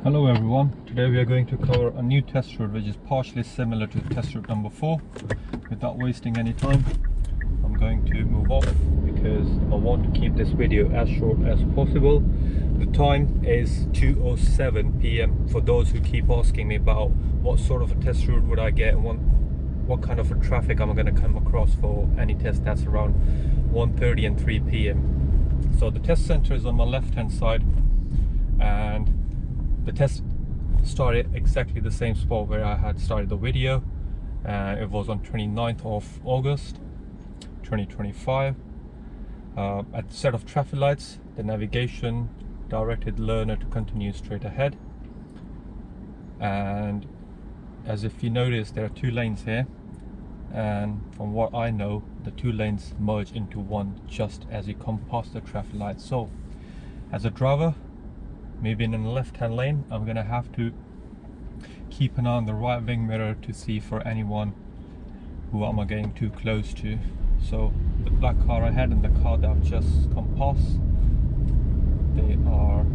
Hello everyone, today we are going to cover a new test route which is partially similar to test route number 4. Without wasting any time, I'm going to move off because I want to keep this video as short as possible. The time is 2:07 p.m. for those who keep asking me about what sort of a test route would I get and what kind of a traffic I'm going to come across for any test that's around 1:30 and 3 p.m. So the test center is on my left hand side, and the test started exactly the same spot where I had started the video. It was on 29th of August 2025. At the set of traffic lights, the navigation directed the learner to continue straight ahead, and as if you notice, there are two lanes here, and from what I know, the two lanes merge into one just as you come past the traffic light. So as a driver, maybe in the left hand lane, I'm gonna have to keep an eye on the right wing mirror to see for anyone who am I getting too close to. So the black car ahead and the car that I've just come past, they are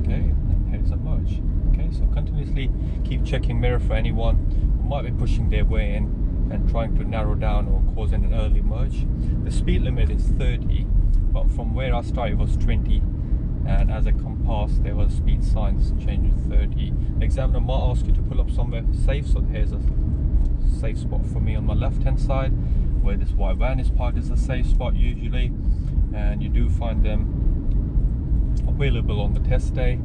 okay, and here's a merge. Okay, so continuously keep checking mirror for anyone who might be pushing their way in and trying to narrow down or causing an early merge. The speed limit is 30, but from where I started it was 20. And as I come past, there was speed signs changing to 30. The examiner might ask you to pull up somewhere safe, so here's a safe spot for me on my left hand side, where this white van is parked is a safe spot usually, and you do find them available on the test day.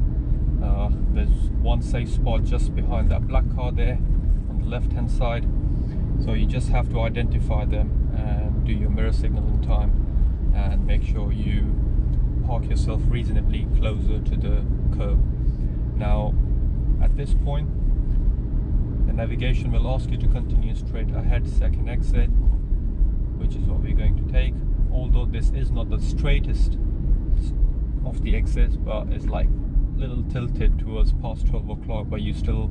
There's one safe spot just behind that black car there on the left hand side, so you just have to identify them and do your mirror signal in time and make sure you park yourself reasonably closer to the curb. Now at this point, the navigation will ask you to continue straight ahead, second exit, which is what we're going to take. Although this is not the straightest of the exits, but it's like a little tilted towards past 12 o'clock, but you still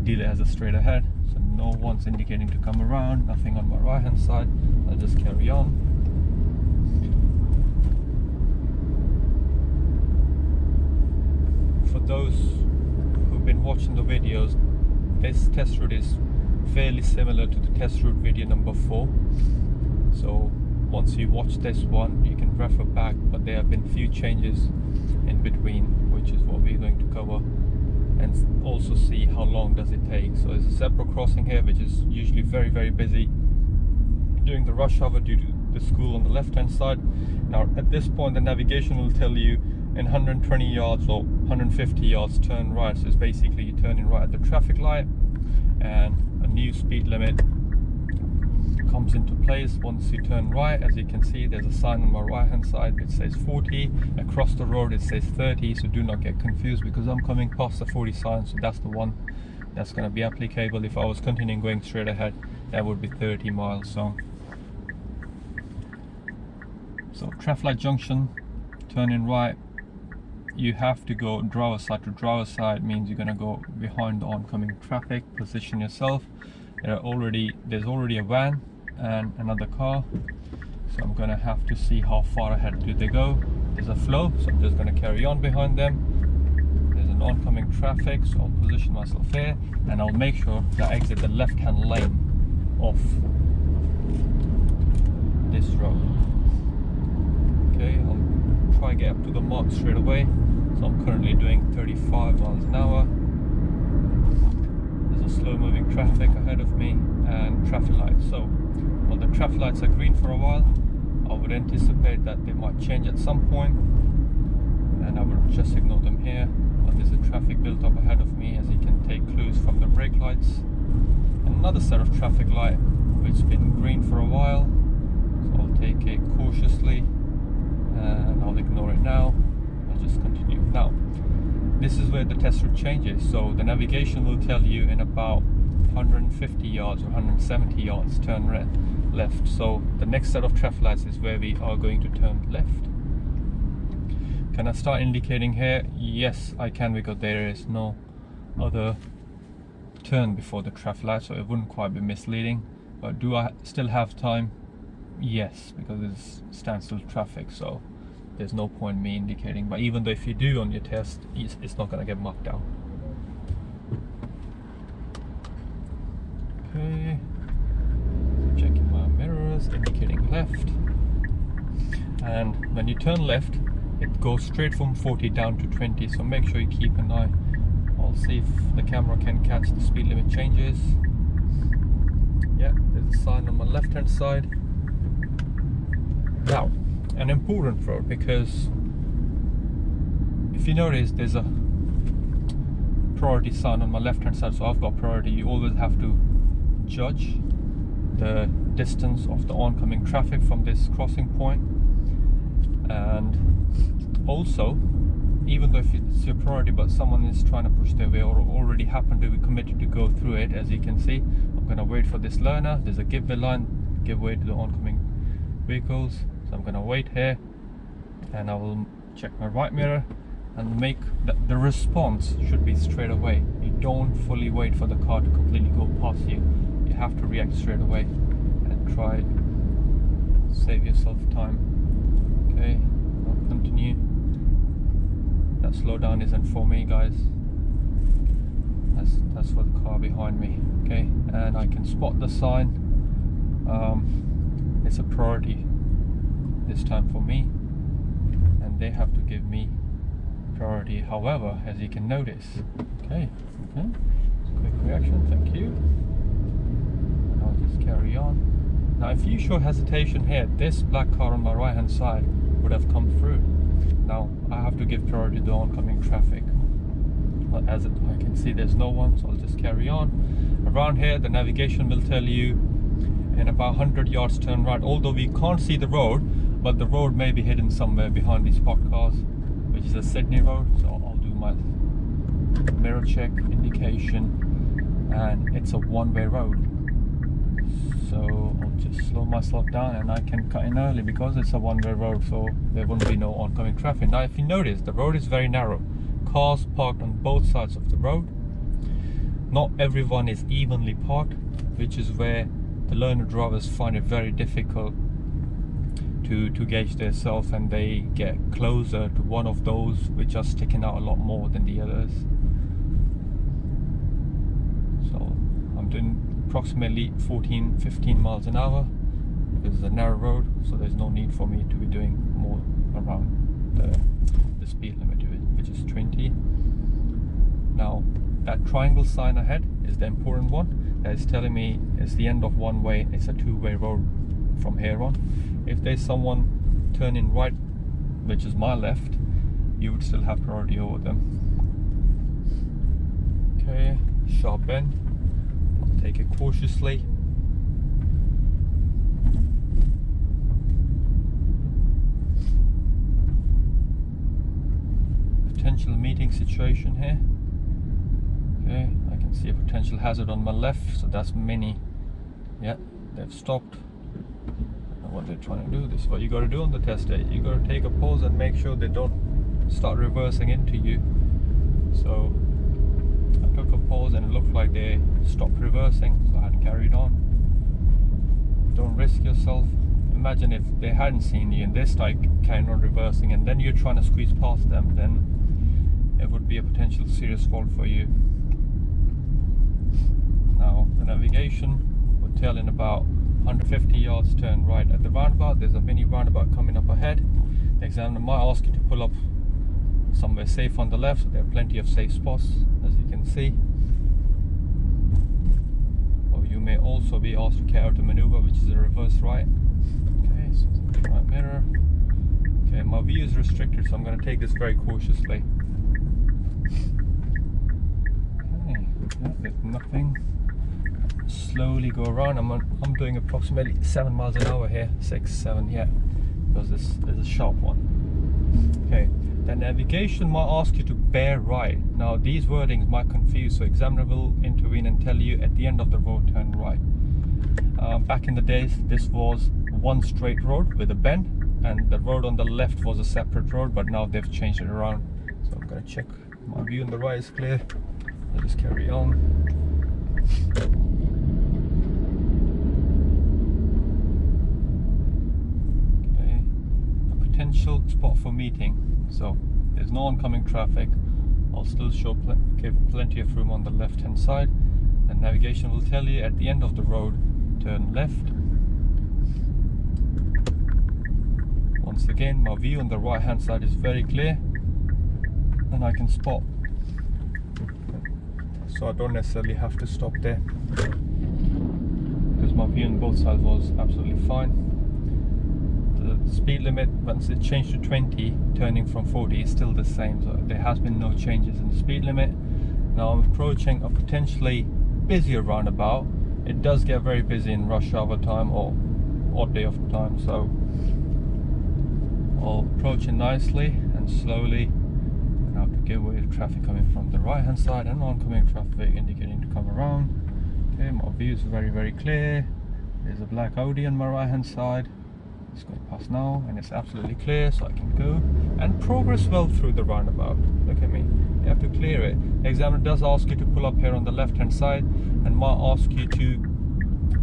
deal it as a straight ahead. So no one's indicating to come around, nothing on my right hand side. I'll just carry on. For those who've been watching the videos, this test route is fairly similar to the test route video number 4. So once you watch this one, you can refer back, but there have been few changes in between, which is what we're going to cover, and also see how long does it take. So there's a zebra crossing here, which is usually very busy during the rush hour due to the school on the left hand side. Now at this point, the navigation will tell you in 120 yards or 150 yards turn right. So it's basically you turning right at the traffic light, and a new speed limit comes into place once you turn right. As you can see, there's a sign on my right hand side that says 40. Across the road it says 30, so do not get confused because I'm coming past the 40 sign, so that's the one that's going to be applicable. If I was continuing going straight ahead, that would be 30 miles. So traffic light junction, turning right, you have to go driver side to driver side, means you're going to go behind the oncoming traffic, position yourself. There's already a van and another car, so I'm going to have to see how far ahead do they go. There's a flow, so I'm just going to carry on behind them. There's an oncoming traffic, so I'll position myself here, and I'll make sure that I exit the left hand lane of this road. Okay, I'll try and get up to the mark straight away. So I'm currently doing 35 miles an hour. There's a slow moving traffic ahead of me and traffic lights. So while the traffic lights are green for a while, I would anticipate that they might change at some point, and I will just ignore them here. But there's a traffic built up ahead of me, as you can take clues from the brake lights. And another set of traffic light which has been green for a while, so I'll take it cautiously and I'll ignore it now. I'll just continue. Now this is where the test route changes, so the navigation will tell you in about 150 yards or 170 yards turn left. So the next set of traffic lights is where we are going to turn left. Can I start indicating here? Yes, I can, because there is no other turn before the traffic light, so it wouldn't quite be misleading. But do I still have time? Yes, because it's standstill traffic, so there's no point me indicating. But even though if you do on your test, it's not going to get marked out. Okay, checking my mirrors, indicating left, and when you turn left it goes straight from 40 down to 20, so make sure you keep an eye. I'll see if the camera can catch the speed limit changes. Yeah, there's a sign on my left hand side. Now, an important road, because if you notice there's a priority sign on my left hand side, so I've got priority. You always have to judge the distance of the oncoming traffic from this crossing point. And also, even though if it's your priority but someone is trying to push their way or already happened to be committed to go through it, as you can see, I'm going to wait for this learner. There's a give way line, give way to the oncoming vehicles, so I'm going to wait here, and I will check my right mirror and make the response should be straight away. You don't fully wait for the car to completely go past you. You have to react straight away and try save yourself time. Okay, I'll continue. That slowdown isn't for me, guys. That's for the car behind me. Okay, and I can spot the sign. It's a priority this time for me, and they have to give me priority. However, as you can notice, okay, quick reaction, thank you. And I'll just carry on. Now, if you show hesitation here, this black car on my right hand side would have come through. Now I have to give priority to the oncoming traffic, but as I can see there's no one, so I'll just carry on. Around here the navigation will tell you in about 100 yards turn right, although we can't see the road, but the road may be hidden somewhere behind these parked cars, which is a Sydney road. So I'll do my mirror check, indication, and it's a one-way road, so I'll just slow myself down and I can cut in early because it's a one-way road, so there won't be no oncoming traffic. Now if you notice, the road is very narrow, cars parked on both sides of the road. Not everyone is evenly parked, which is where the learner drivers find it very difficult to gauge themselves, and they get closer to one of those which are sticking out a lot more than the others. So I'm doing approximately 14-15 miles an hour because it's a narrow road, so there's no need for me to be doing more around the speed limit, which is 20. Now that triangle sign ahead is the important one. That is telling me it's the end of one way, it's a two-way road from here on. If there's someone turning right, which is my left, you would still have priority over them. Okay, sharp bend. I'll take it cautiously. Potential meeting situation here. Okay, I can see a potential hazard on my left, so that's mini. Yeah, they've stopped. I don't know what they're trying to do. This is what you got to do on the test day. You got to take a pause and make sure they don't start reversing into you. So I took a pause and it looked like they stopped reversing, so I had carried on. Don't risk yourself. Imagine if they hadn't seen you and they start carrying on reversing, and then you're trying to squeeze past them, then it would be a potential serious fault for you. Now the navigation will tell in about 150 yards turn right at the roundabout. There's a mini roundabout coming up ahead. The examiner might ask you to pull up somewhere safe on the left, so there are plenty of safe spots, as you can see. Or you may also be asked to carry out a maneuver, which is a reverse right. Okay, so right mirror. Okay, my view is restricted, so I'm going to take this very cautiously. Okay, yeah, there's nothing. Slowly go around. I'm doing approximately 7 miles an hour here, 6, 7, yeah, because this is a sharp one. Okay, the navigation might ask you to bear right. Now these wordings might confuse, so examiner will intervene and tell you at the end of the road turn right. Back in the days, this was one straight road with a bend, and the road on the left was a separate road, but now they've changed it around. So I'm going to check my view on the right is clear. I'll just carry on. Potential spot for meeting, so there's no oncoming traffic. I'll still give plenty of room on the left hand side. The navigation will tell you at the end of the road, turn left. Once again, my view on the right hand side is very clear and I can spot, so I don't necessarily have to stop there because my view on both sides was absolutely fine. The speed limit, once it changed to 20, turning from 40, is still the same, so there has been no changes in the speed limit. Now I'm approaching a potentially busier roundabout. It does get very busy in rush hour time or odd day of time, so I'll approach it nicely and slowly, and I have to give way to traffic coming from the right hand side and oncoming traffic indicating to come around. Okay, my view is very clear. There's a black Audi on my right hand side. It's going past now and it's absolutely clear, so I can go and progress well through the roundabout. Look at me, you have to clear it. The examiner does ask you to pull up here on the left hand side and might ask you to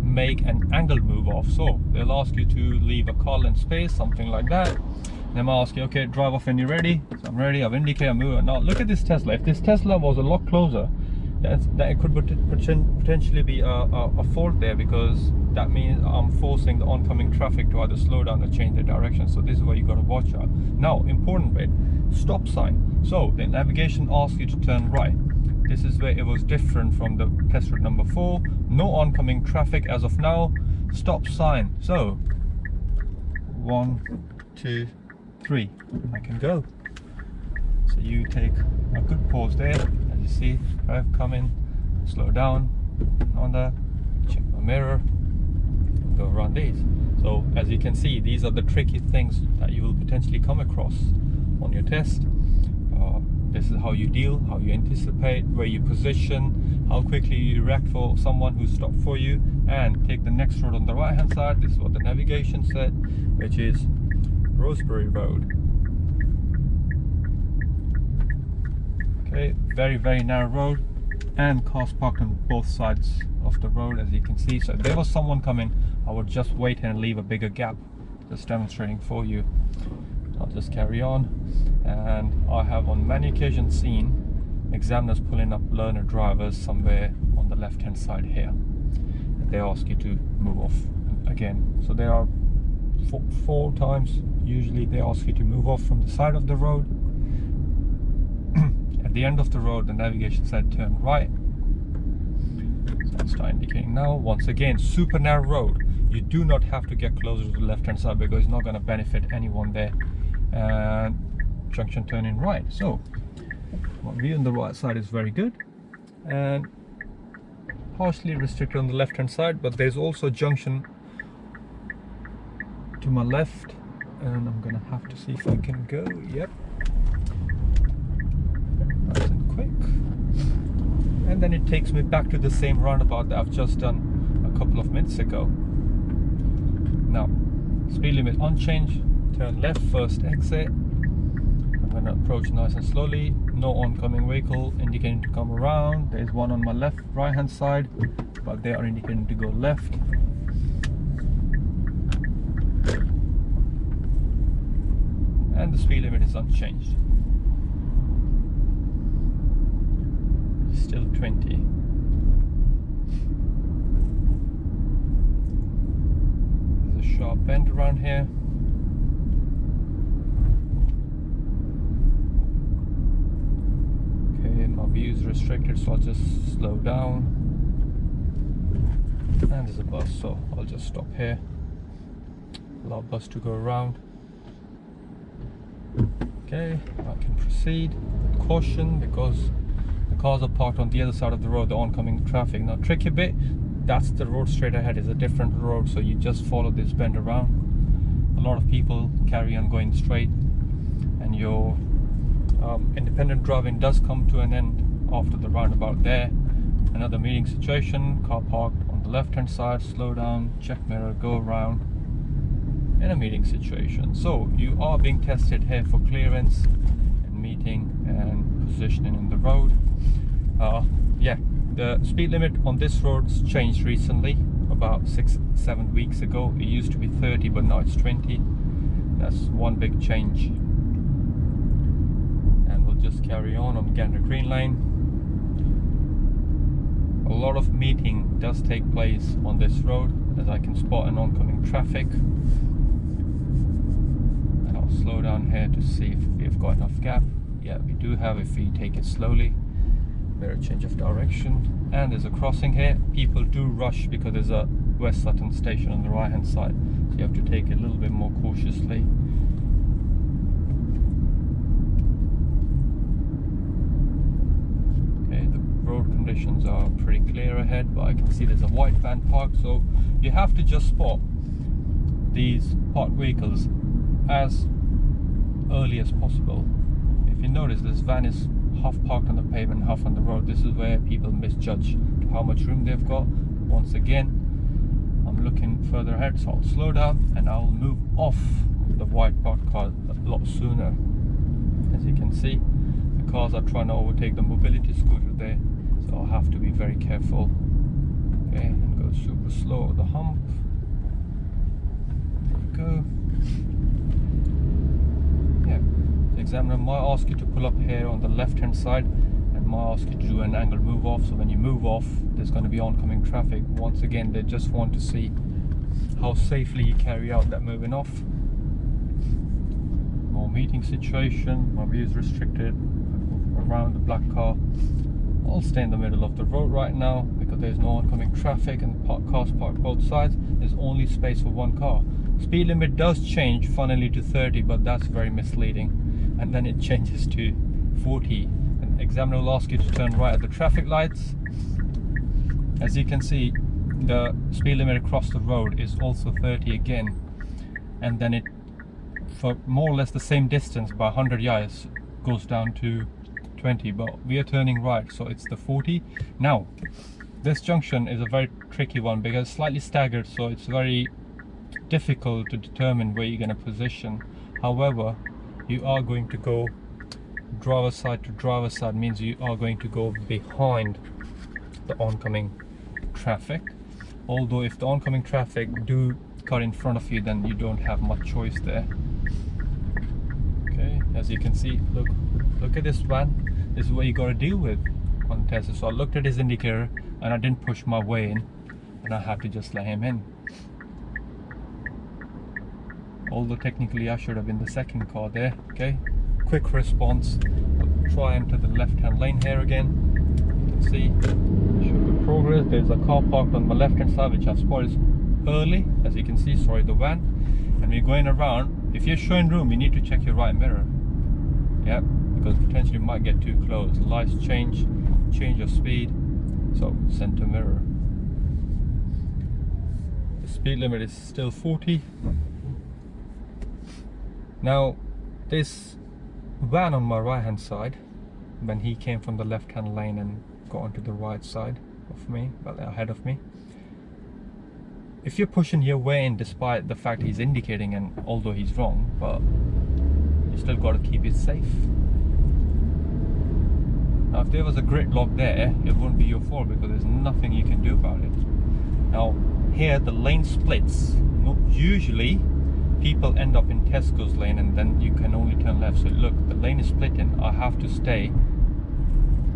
make an angle move off, so they'll ask you to leave a car length space, something like that. They might ask you, okay, drive off when you're ready. So I'm ready, I've indicated I'm moving. Now look at this Tesla. If this Tesla was a lot closer, that it could potentially be a fault there, because that means I'm forcing the oncoming traffic to either slow down or change their direction. So this is where you got to watch out. Now, important bit, stop sign. So the navigation asks you to turn right. This is where it was different from the test route number 4. No oncoming traffic as of now. Stop sign. So 1, 2, 3, I can go. So you take a good pause there. As you see, drive coming, slow down on that, check my mirror, and go around these. So as you can see, these are the tricky things that you will potentially come across on your test. This is how you deal, how you anticipate, where you position, how quickly you react for someone who stopped for you, and take the next road on the right hand side. This is what the navigation said, which is Rosebery Road. Okay, very narrow road, and cars parked on both sides of the road, as you can see. So if there was someone coming, I would just wait and leave a bigger gap, just demonstrating for you. I'll just carry on, and I have on many occasions seen examiners pulling up learner drivers somewhere on the left hand side here, and they ask you to move off again. So there are four times usually they ask you to move off from the side of the road. At the end of the road, the navigation said turn right, so I'll start indicating now. Once again, super narrow road. You do not have to get closer to the left hand side because it's not going to benefit anyone there. And junction turning right. So my view on the right side is very good and partially restricted on the left hand side, but there's also a junction to my left, and I'm gonna have to see if I can go. Yep, nice and quick, and then it takes me back to the same roundabout that I've just done a couple of minutes ago. Now, speed limit unchanged, turn left, first exit. I'm going to approach nice and slowly. No oncoming vehicle indicating to come around. There's one on my left, right hand side, but they are indicating to go left. And the speed limit is unchanged. Still 20. There's a sharp bend around here. My view is restricted, so I'll just slow down, and there's a bus, so I'll just stop here, allow bus to go around. Okay, I can proceed with caution because the cars are parked on the other side of the road, the oncoming traffic. Now, tricky bit, that's the road straight ahead, is a different road, so you just follow this bend around. A lot of people carry on going straight, and your independent driving does come to an end after the roundabout there. Another meeting situation, car parked on the left hand side, slow down, check mirror, go around in a meeting situation. So you are being tested here for clearance and meeting and positioning in the road. Yeah, the speed limit on this road's changed recently, about 6-7 weeks ago. It used to be 30, but now it's 20. That's one big change. Just carry on Gander Green Lane. A lot of meeting does take place on this road, as I can spot an oncoming traffic. And I'll slow down here to see if we've got enough gap. Yeah, we do have if we take it slowly. Better change of direction. And there's a crossing here. People do rush because there's a West Sutton station on the right hand side, so you have to take it a little bit more cautiously. Conditions are pretty clear ahead, but I can see there's a white van parked, so you have to just spot these parked vehicles as early as possible. If you notice, this van is half parked on the pavement, half on the road. This is where people misjudge how much room they've got. Once again, I'm looking further ahead, so I'll slow down and I'll move off the white parked car a lot sooner. As you can see, the cars are trying to overtake the mobility scooter there. So I'll have to be very careful. Okay, and go super slow over the hump. There you go. Yeah, the examiner might ask you to pull up here on the left hand side and might ask you to do an angle move off. So when you move off, there's going to be oncoming traffic. Once again, they just want to see how safely you carry out that moving off. More meeting situation, my view is restricted around the black car. I'll stay in the middle of the road right now because there's no oncoming traffic and cars parked both sides. There's only space for one car. Speed limit does change funnily to 30, but that's very misleading. And then it changes to 40. And the examiner will ask you to turn right at the traffic lights. As you can see, the speed limit across the road is also 30 again. And then it, for more or less the same distance by 100 yards, goes down to 20, but we are turning right, so it's the 40. Now this junction is a very tricky one because it's slightly staggered, so it's very difficult to determine where you're going to position. However, you are going to go driver side to driver side, means you are going to go behind the oncoming traffic. Although if the oncoming traffic do cut in front of you, then you don't have much choice there. Okay, as you can see, look at this van. This is what you got to deal with on Tesla. So I looked at his indicator and I didn't push my way in, and I had to just let him in. Although technically I should have been the second car there. Okay, quick response. I'll try enter the left hand lane here again. You can see show good progress. There's a car parked on my left hand side which I've spotted early, as you can see. Sorry, the van. And we're going around. If you're showing room, you need to check your right mirror. Yep, because potentially you might get too close. Lights change of speed, so center mirror. The speed limit is still 40. Now this van on my right hand side, when he came from the left hand lane and got onto the right side of me, well, ahead of me, if you're pushing your way in despite the fact he's indicating, and although he's wrong, but you still got to keep it safe. Now if there was a gridlock there, it wouldn't be your fault because there's nothing you can do about it. Now here the lane splits. Usually people end up in Tesco's lane and then you can only turn left. So look, the lane is splitting. I have to stay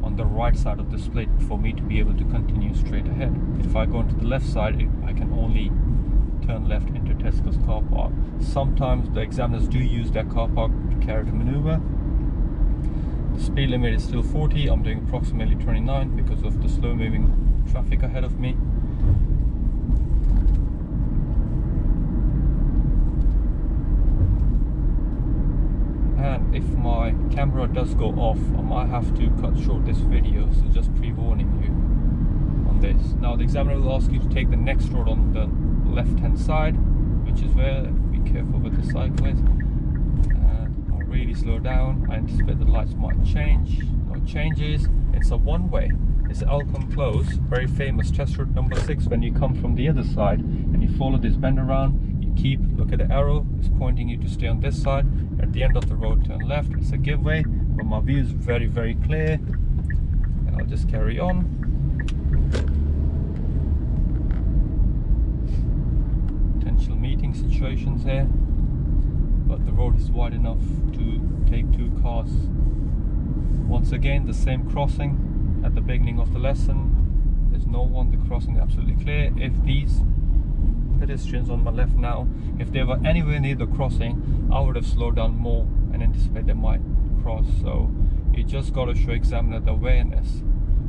on the right side of the split for me to be able to continue straight ahead. If I go into the left side, I can only turn left into Tesco's car park. Sometimes the examiners do use their car park to carry the maneuver. The speed limit is still 40. I'm doing approximately 29 because of the slow moving traffic ahead of me. And if my camera does go off, I might have to cut short this video, so just pre-warning you on this. Now the examiner will ask you to take the next road on the left hand side, which is where, be careful with the cyclist. I'll really slow down. I anticipate the lights might change. No changes. It's a one-way. It's Alcombe Close, very famous test route number 6. When you come from the other side and you follow this bend around, you keep, look at the arrow, it's pointing you to stay on this side. At the end of the road, turn left. It's a giveaway, but my view is very, very clear, and I'll just carry on. Potential meeting situations here, but the road is wide enough to take 2 cars. Once again, the same crossing at the beginning of the lesson. there's no one, the crossing is absolutely clear. If these pedestrians on my left now, if they were anywhere near the crossing, I would have slowed down more and anticipate they might cross. So you just got to show examiner the awareness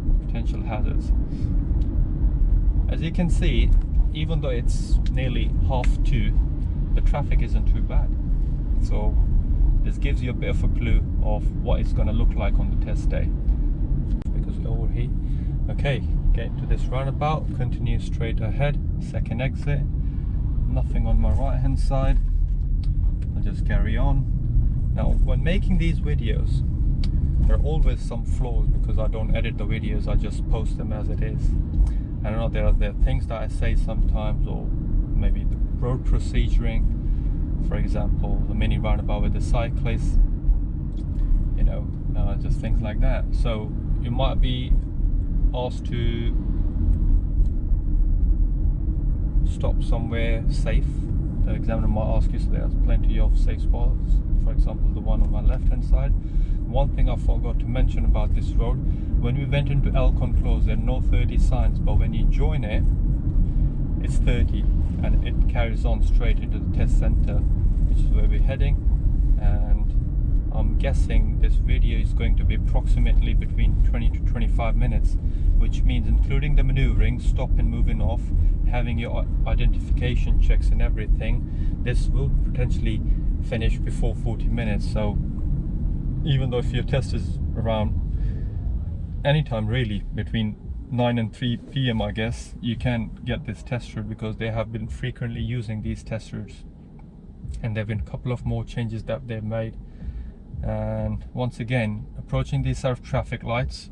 of potential hazards. As you can see, even though it's nearly 2:30, the traffic isn't too bad. So this gives you a bit of a clue of what it's going to look like on the test day. Because we overheat. Okay, get into this roundabout, continue straight ahead, second exit. Nothing on my right hand side. I'll just carry on. Now, when making these videos, there are always some flaws because I don't edit the videos, I just post them as it is. I don't know, there are things that I say sometimes, or maybe the road proceduring, for example, the mini roundabout with the cyclists, you know, just things like that. So you might be asked to stop somewhere safe. The examiner might ask you, so there's plenty of safe spots, for example the one on my left hand side. One thing I forgot to mention about this road, when we went into Elcon Close, there are no 30 signs, but when you join it, it's 30, and it carries on straight into the test center, which is where we're heading. And I'm guessing this video is going to be approximately between 20 to 25 minutes, which means including the maneuvering, stop and moving off, having your identification checks and everything, this will potentially finish before 40 minutes. So even though if your test is around anytime really between 9 and 3 p.m. I guess, you can get this test route because they have been frequently using these test routes, and there have been a couple of more changes that they've made. And once again, approaching these sort of traffic lights,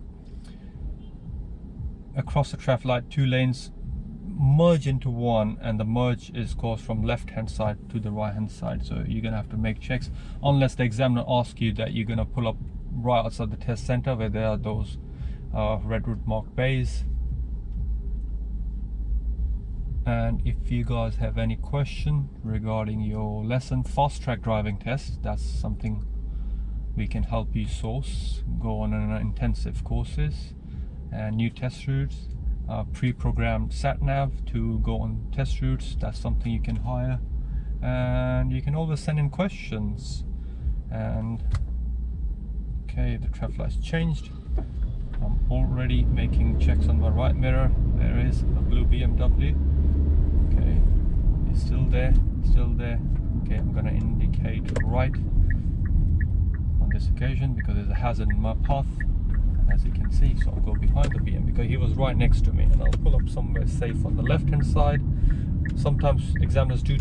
across the traffic light, 2 lanes merge into one, and the merge is caused from left hand side to the right hand side. So you're gonna have to make checks unless the examiner asks you that you're gonna pull up right outside the test center where there are those redwood marked bays. And if you guys have any question regarding your lesson, fast track driving test, that's something we can help you source. Go on an intensive courses and new test routes, pre-programmed sat nav to go on test routes, that's something you can hire. And you can always send in questions. And okay, the traffic light's changed. I'm already making checks on my right mirror. There is a blue BMW. Okay, it's still there, still there. Okay, I'm gonna indicate right on this occasion because there's a hazard in my path, as you can see. So I'll go behind the BM because he was right next to me, and I'll pull up somewhere safe on the left hand side. Sometimes examiners do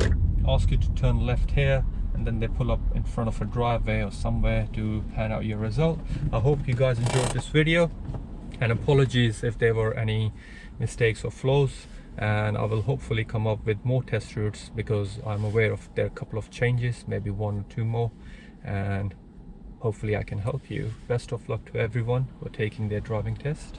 ask you to turn left here, and then they pull up in front of a driveway or somewhere to hand out your result. I hope you guys enjoyed this video, and apologies if there were any mistakes or flaws, and I will hopefully come up with more test routes because I'm aware of there are a couple of changes, maybe 1 or 2 more, and hopefully I can help you. Best of luck to everyone who are taking their driving test.